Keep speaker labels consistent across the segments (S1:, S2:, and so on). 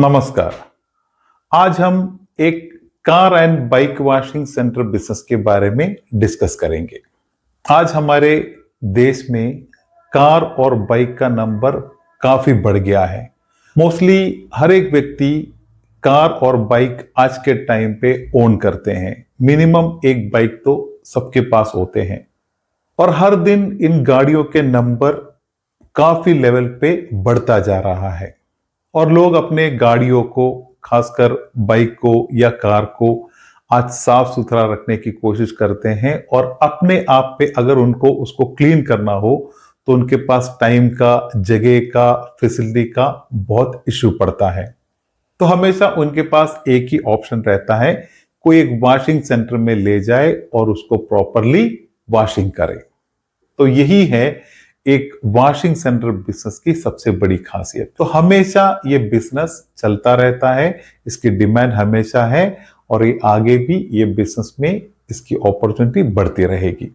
S1: नमस्कार। आज हम एक car and bike washing centre business के बारे में डिस्कस करेंगे। आज हमारे देश में कार और बाइक का नंबर काफी बढ़ गया है। मोस्टली हर एक व्यक्ति कार और बाइक आज के टाइम पे ओन करते हैं। मिनिमम एक बाइक तो सबके पास होते हैं और हर दिन इन गाड़ियों के नंबर काफी लेवल पे बढ़ता जा रहा है और लोग अपने गाड़ियों को, खासकर बाइक को या कार को, आज साफ सुथरा रखने की कोशिश करते हैं और अपने आप पे अगर उनको उसको क्लीन करना हो तो उनके पास टाइम का, जगह का, फैसिलिटी का बहुत इश्यू पड़ता है। तो हमेशा उनके पास एक ही ऑप्शन रहता है, कोई एक वॉशिंग सेंटर में ले जाए और उसको प्रॉपरली वॉशिंग करे। तो यही है एक वॉशिंग सेंटर बिजनेस की सबसे बड़ी खासियत। तो हमेशा ये बिजनेस चलता रहता है, इसकी डिमांड हमेशा है और ये आगे भी ये बिजनेस में इसकी अपॉर्चुनिटी बढ़ती रहेगी।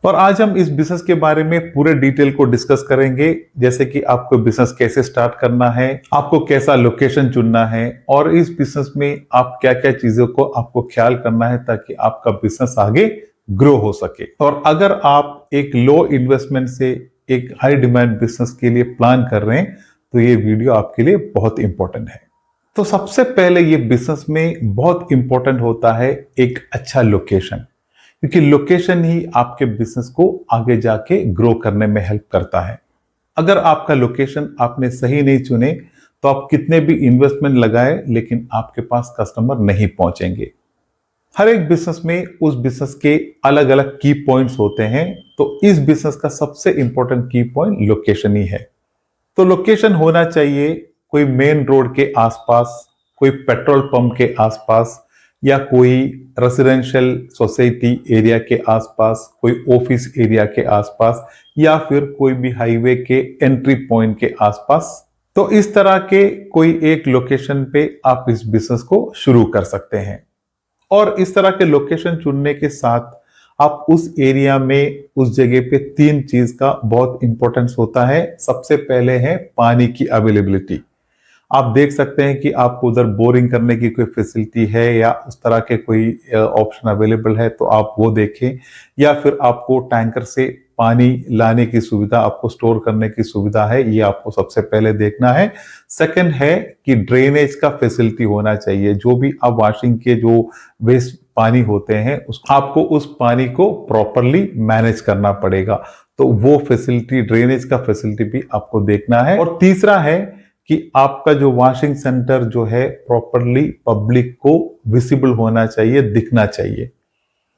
S1: और आज हम इस बिजनेस के बारे में पूरे डिटेल को डिस्कस करेंगे, जैसे कि आपको बिजनेस कैसे स्टार्ट करना है, आपको कैसा लोकेशन चुनना है और इस बिजनेस में आप क्या क्या चीजों को आपको ख्याल करना है ताकि आपका बिजनेस आगे ग्रो हो सके। और अगर आप एक लो इन्वेस्टमेंट से एक हाई डिमांड बिजनेस के लिए प्लान कर रहे हैं तो ये वीडियो आपके लिए बहुत इंपॉर्टेंट है। तो सबसे पहले ये बिजनेस में बहुत इंपॉर्टेंट होता है एक अच्छा लोकेशन, क्योंकि लोकेशन ही आपके बिजनेस को आगे जाके ग्रो करने में हेल्प करता है। अगर आपका लोकेशन आपने सही नहीं चुने तो आप कितने भी इन्वेस्टमेंट लगाए लेकिन आपके पास कस्टमर नहीं पहुंचेंगे। हर एक बिजनेस में उस बिजनेस के अलग अलग की पॉइंट्स होते हैं, तो इस बिजनेस का सबसे इंपॉर्टेंट की पॉइंट लोकेशन ही है। तो लोकेशन होना चाहिए कोई मेन रोड के आसपास, कोई पेट्रोल पंप के आसपास या कोई रेजिडेंशियल सोसाइटी एरिया के आसपास, कोई ऑफिस एरिया के आसपास या फिर कोई भी हाईवे के एंट्री पॉइंट के आसपास। तो इस तरह के कोई एक लोकेशन पे आप इस बिजनेस को शुरू कर सकते हैं। और इस तरह के लोकेशन चुनने के साथ आप उस एरिया में, उस जगह पे 3 चीज का बहुत इंपॉर्टेंस होता है। सबसे पहले है पानी की अवेलेबिलिटी। आप देख सकते हैं कि आपको उधर बोरिंग करने की कोई फैसिलिटी है या उस तरह के कोई ऑप्शन अवेलेबल है तो आप वो देखें, या फिर आपको टैंकर से पानी लाने की सुविधा, आपको स्टोर करने की सुविधा है, ये आपको सबसे पहले देखना है। सेकंड है कि ड्रेनेज का फैसिलिटी होना चाहिए। जो भी आप वॉशिंग के जो वेस्ट पानी होते हैं आपको उस पानी को प्रॉपरली मैनेज करना पड़ेगा, तो वो फैसिलिटी, ड्रेनेज का फैसिलिटी भी आपको देखना है। और तीसरा है कि आपका जो वॉशिंग सेंटर जो है प्रॉपरली पब्लिक को विजिबल होना चाहिए, दिखना चाहिए।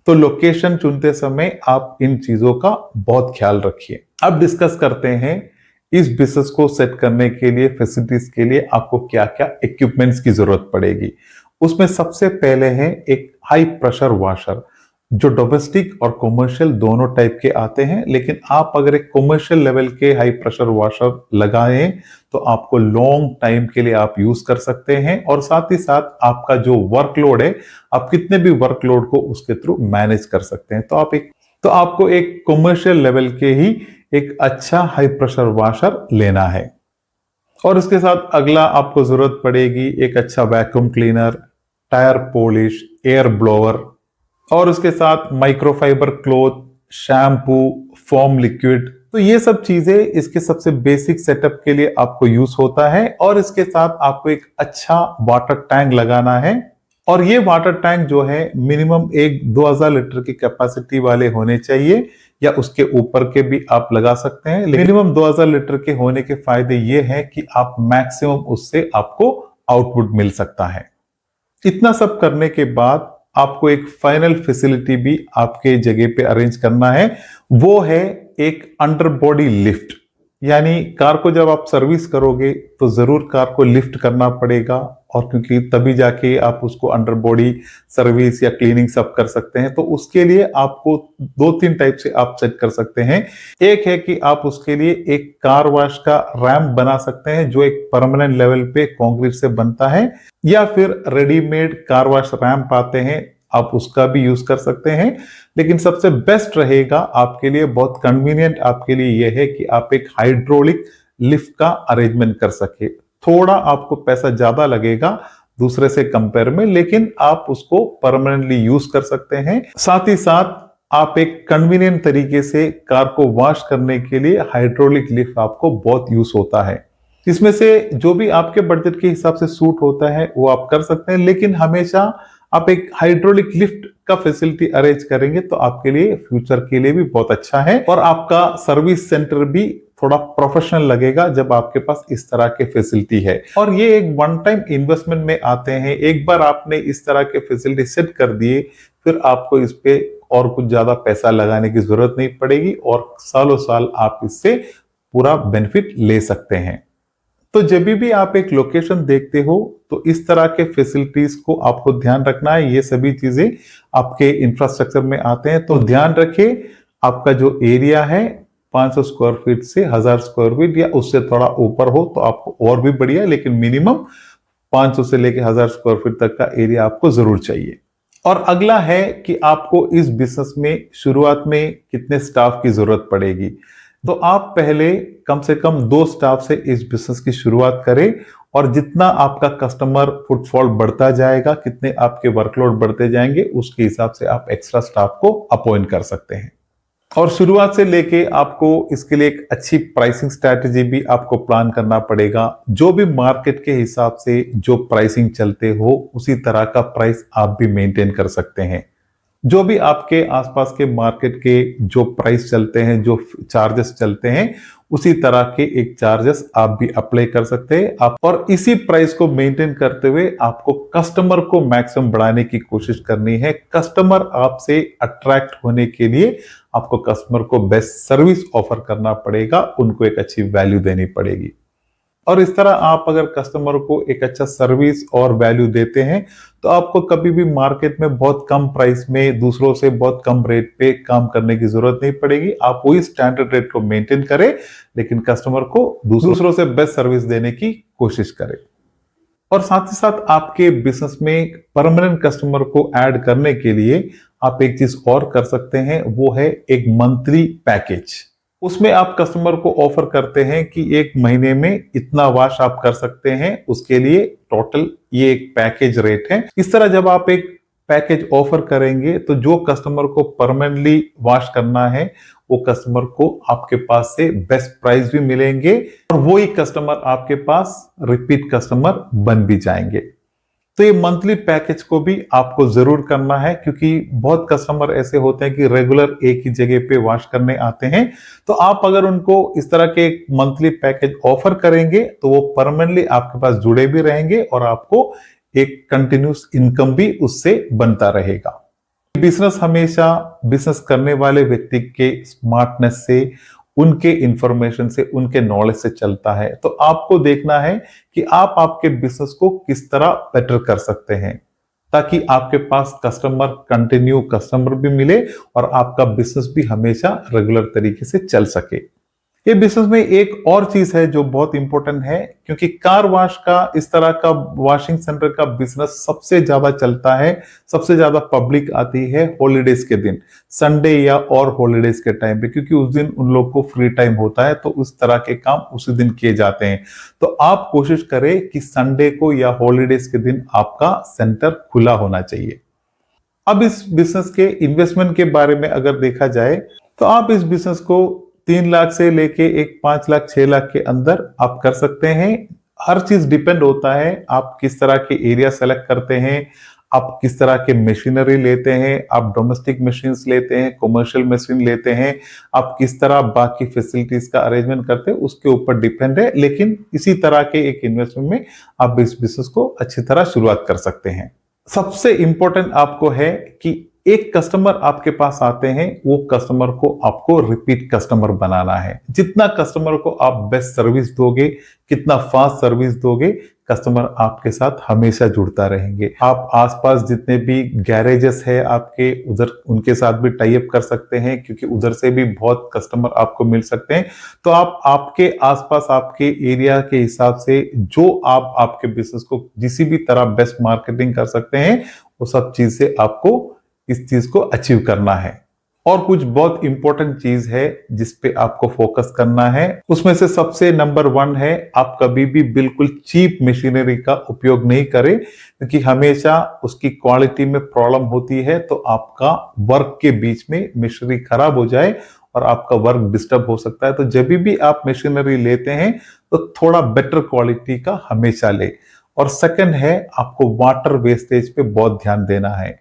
S1: तो लोकेशन चुनते समय आप इन चीजों का बहुत ख्याल रखिए। अब डिस्कस करते हैं इस बिजनेस को सेट करने के लिए, फैसिलिटीज के लिए आपको क्या क्या इक्विपमेंट्स की जरूरत पड़ेगी। उसमें सबसे पहले है एक हाई प्रेशर वॉशर, जो डोमेस्टिक और कॉमर्शियल दोनों टाइप के आते हैं, लेकिन आप अगर एक कॉमर्शियल लेवल के हाई प्रेशर वॉशर लगाएं तो आपको लॉन्ग टाइम के लिए आप यूज कर सकते हैं और साथ ही साथ आपका जो वर्कलोड है, आप कितने भी वर्कलोड को उसके थ्रू मैनेज कर सकते हैं। तो आपको एक कॉमर्शियल लेवल के ही एक अच्छा हाई प्रेशर वॉशर लेना है। और इसके साथ अगला आपको जरूरत पड़ेगी एक अच्छा vacuum cleaner, tyre polish, air blower और उसके साथ microfibre cloth, shampoo, foam liquid. तो ये सब चीजें इसके सबसे बेसिक सेटअप के लिए आपको यूज होता है। और इसके साथ आपको एक अच्छा वाटर टैंक लगाना है और ये वाटर टैंक जो है मिनिमम एक 2000 लीटर की कैपेसिटी वाले होने चाहिए, या उसके ऊपर के भी आप लगा सकते हैं। मिनिमम 2000 लीटर के होने के फायदे ये हैं कि आप मैक्सिमम उससे आपको आउटपुट मिल सकता है। इतना सब करने के बाद आपको एक फाइनल फैसिलिटी भी आपके जगह पे अरेंज करना है, वो है एक अंडर बॉडी लिफ्ट। यानी कार को जब आप सर्विस करोगे तो जरूर कार को लिफ्ट करना पड़ेगा, और क्योंकि तभी जाके आप उसको अंडर बॉडी सर्विस या क्लीनिंग सब कर सकते हैं। तो उसके लिए आपको 2-3 टाइप से आप सेट कर सकते हैं। एक है कि आप उसके लिए एक कार वॉश का रैंप बना सकते हैं जो एक परमानेंट लेवल पे कंक्रीट से बनता है, या फिर रेडीमेड कार वॉश रैंप आते हैं, आप उसका भी यूज कर सकते हैं। लेकिन सबसे बेस्ट रहेगा आपके लिए, बहुत कन्वीनियंट आपके लिए यह है कि आप एक हाइड्रोलिक लिफ्ट का अरेंजमेंट कर सके। थोड़ा आपको पैसा ज्यादा लगेगा दूसरे से कंपेयर में, लेकिन आप उसको परमानेंटली यूज कर सकते हैं। साथ ही साथ आप एक कन्वीनियंट तरीके से कार को वॉश करने के लिए हाइड्रोलिक लिफ्ट आपको बहुत यूज होता है। इसमें से जो भी आपके बजट के हिसाब से सूट होता है वो आप कर सकते हैं, लेकिन हमेशा आप एक हाइड्रोलिक लिफ्ट का फैसिलिटी अरेंज करेंगे तो आपके लिए फ्यूचर के लिए भी बहुत अच्छा है, और आपका सर्विस सेंटर भी थोड़ा प्रोफेशनल लगेगा जब आपके पास इस तरह के फैसिलिटी है। और ये एक वन टाइम इन्वेस्टमेंट में आते हैं। एक बार आपने इस तरह के फैसिलिटी सेट कर दिए, फिर आपको इस पे और कुछ ज्यादा पैसा लगाने की जरूरत नहीं पड़ेगी और सालों साल आप इससे पूरा बेनिफिट ले सकते हैं। तो जब भी आप एक लोकेशन देखते हो तो इस तरह के फैसिलिटीज को आपको ध्यान रखना है। ये सभी चीजें आपके इंफ्रास्ट्रक्चर में आते हैं, तो ध्यान रखिए आपका जो एरिया है 500 स्क्वायर फीट से 1000 स्क्वायर फीट या उससे थोड़ा ऊपर हो तो आपको और भी बढ़िया, लेकिन मिनिमम 500 से लेकर 1000 स्क्वायर फीट तक का एरिया आपको जरूर चाहिए। और अगला है कि आपको इस बिजनेस में शुरुआत में कितने स्टाफ की जरूरत पड़ेगी। तो आप पहले कम से कम 2 स्टाफ से इस बिजनेस की शुरुआत करें, और जितना आपका कस्टमर फुटफॉल बढ़ता जाएगा, कितने आपके वर्कलोड बढ़ते जाएंगे, उसके हिसाब से आप एक्स्ट्रा स्टाफ को अपॉइंट कर सकते हैं। और शुरुआत से लेके आपको इसके लिए एक अच्छी प्राइसिंग स्ट्रैटेजी भी आपको प्लान करना पड़ेगा। जो भी मार्केट के हिसाब से जो प्राइसिंग चलते हो उसी तरह का प्राइस आप भी मेंटेन कर सकते हैं। जो भी आपके आसपास के मार्केट के जो प्राइस चलते हैं, जो चार्जेस चलते हैं, उसी तरह के एक चार्जेस आप भी अप्लाई कर सकते हैं आप। और इसी प्राइस को मेंटेन करते हुए आपको कस्टमर को मैक्सिमम बढ़ाने की कोशिश करनी है। कस्टमर आपसे अट्रैक्ट होने के लिए आपको कस्टमर को बेस्ट सर्विस ऑफर करना पड़ेगा, उनको एक अच्छी वैल्यू देनी पड़ेगी। और इस तरह आप अगर कस्टमर को एक अच्छा सर्विस और वैल्यू देते हैं तो आपको कभी भी मार्केट में बहुत कम प्राइस में दूसरों से बहुत कम रेट पे काम करने की जरूरत नहीं पड़ेगी। आप वही स्टैंडर्ड रेट को मेंटेन करें, लेकिन कस्टमर को दूसरों से बेस्ट सर्विस देने की कोशिश करें। और साथ ही साथ आपके बिजनेस में परमानेंट कस्टमर को ऐड करने के लिए आप एक चीज और कर सकते हैं, वो है एक मंथली पैकेज। उसमें आप कस्टमर को ऑफर करते हैं कि एक महीने में इतना वॉश आप कर सकते हैं, उसके लिए टोटल ये एक पैकेज रेट है। इस तरह जब आप एक पैकेज ऑफर करेंगे तो जो कस्टमर को परमानेंटली वॉश करना है वो कस्टमर को आपके पास से बेस्ट प्राइस भी मिलेंगे, और वही कस्टमर आपके पास रिपीट कस्टमर बन भी जाएंगे। तो ये मंथली पैकेज को भी आपको जरूर करना है, क्योंकि बहुत कस्टमर ऐसे होते हैं कि रेगुलर एक ही जगह पे वॉश करने आते हैं। तो आप अगर उनको इस तरह के एक मंथली पैकेज ऑफर करेंगे तो वो परमानेंटली आपके पास जुड़े भी रहेंगे और आपको एक कंटिन्यूस इनकम भी उससे बनता रहेगा। बिजनेस हमेशा बिजनेस करने वाले व्यक्ति के स्मार्टनेस से, उनके इंफॉर्मेशन से, उनके नॉलेज से चलता है। तो आपको देखना है कि आप आपके बिजनेस को किस तरह बेटर कर सकते हैं, ताकि आपके पास कंटिन्यू कस्टमर भी मिले और आपका बिजनेस भी हमेशा रेगुलर तरीके से चल सके। ये बिजनेस में एक और चीज है जो बहुत इंपॉर्टेंट है, क्योंकि कार वॉश का इस तरह का वॉशिंग सेंटर का बिजनेस सबसे ज्यादा चलता है, सबसे ज्यादा पब्लिक आती है हॉलीडेज के दिन, संडे या और हॉलीडेज के टाइम पे, क्योंकि उस दिन उन लोग को फ्री टाइम होता है, तो उस तरह के काम उसी दिन किए जाते हैं। तो आप कोशिश करें कि संडे को या हॉलीडेज के दिन आपका सेंटर खुला होना चाहिए। अब इस बिजनेस के इन्वेस्टमेंट के बारे में अगर देखा जाए तो आप इस बिजनेस को 3 लाख से लेके एक 5 लाख 6 लाख के अंदर आप कर सकते हैं। हर चीज डिपेंड होता है आप किस तरह के एरिया सेलेक्ट करते हैं, आप किस तरह के मशीनरी लेते हैं, आप डोमेस्टिक मशीन्स लेते हैं, कमर्शियल मशीन लेते हैं, आप किस तरह बाकी फैसिलिटीज का अरेंजमेंट करते हैं, उसके ऊपर डिपेंड है। लेकिन इसी तरह के एक इन्वेस्टमेंट में आप इस बिजनेस को अच्छी तरह शुरुआत कर सकते हैं। सबसे इंपॉर्टेंट आपको है कि एक कस्टमर आपके पास आते हैं, वो कस्टमर को आपको रिपीट कस्टमर बनाना है। जितना कस्टमर को आप बेस्ट सर्विस दोगे, कितना फास्ट सर्विस दोगे, कस्टमर आपके साथ हमेशा जुड़ता रहेंगे। आप आसपास जितने भी गैरेजेस है आपके, उधर उनके साथ भी टाई अप कर सकते हैं, क्योंकि उधर से भी बहुत कस्टमर आपको मिल सकते हैं। तो आप आपके आसपास आपके एरिया के हिसाब से जो आप आपके बिजनेस को किसी भी तरह बेस्ट मार्केटिंग कर सकते हैं, वो सब चीज से आपको इस चीज को अचीव करना है। और कुछ बहुत इंपॉर्टेंट चीज है जिस पे आपको फोकस करना है। उसमें से सबसे नंबर 1 है, आप कभी भी बिल्कुल चीप मशीनरी का उपयोग नहीं करें, क्योंकि हमेशा उसकी क्वालिटी में प्रॉब्लम होती है, तो आपका वर्क के बीच में मशीनरी खराब हो जाए और आपका वर्क डिस्टर्ब हो सकता है। तो जब भी आप मशीनरी लेते हैं तो थोड़ा बेटर क्वालिटी का हमेशा ले। और सेकंड है, आपको वाटर वेस्टेज पे बहुत ध्यान देना है।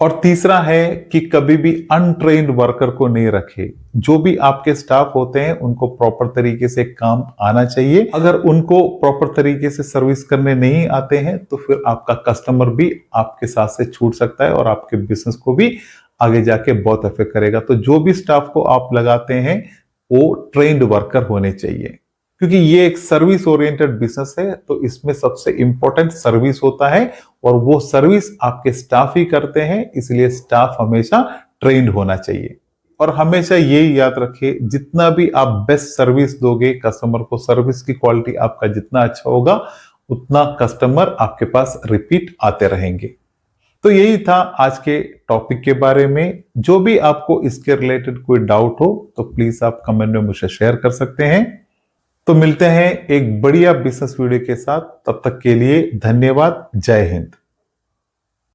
S1: और तीसरा है कि कभी भी अनट्रेन्ड वर्कर को नहीं रखे। जो भी आपके स्टाफ होते हैं उनको प्रॉपर तरीके से काम आना चाहिए। अगर उनको प्रॉपर तरीके से सर्विस करने नहीं आते हैं तो फिर आपका कस्टमर भी आपके साथ से छूट सकता है और आपके बिजनेस को भी आगे जाके बहुत अफेक्ट करेगा। तो जो भी स्टाफ को आप लगाते हैं वो ट्रेन्ड वर्कर होने चाहिए, क्योंकि ये एक सर्विस ओरिएंटेड बिजनेस है। तो इसमें सबसे इंपॉर्टेंट सर्विस होता है और वो सर्विस आपके स्टाफ ही करते हैं, इसलिए स्टाफ हमेशा ट्रेन्ड होना चाहिए। और हमेशा ये याद रखिए, जितना भी आप बेस्ट सर्विस दोगे कस्टमर को, सर्विस की क्वालिटी आपका जितना अच्छा होगा उतना कस्टमर आपके पास रिपीट आते रहेंगे। तो यही था आज के टॉपिक के बारे में। जो भी आपको इसके रिलेटेड कोई डाउट हो तो प्लीज आप कमेंट में मुझे शेयर कर सकते हैं। तो मिलते हैं एक बढ़िया बिजनेस वीडियो के साथ, तब तक के लिए धन्यवाद। जय हिंद।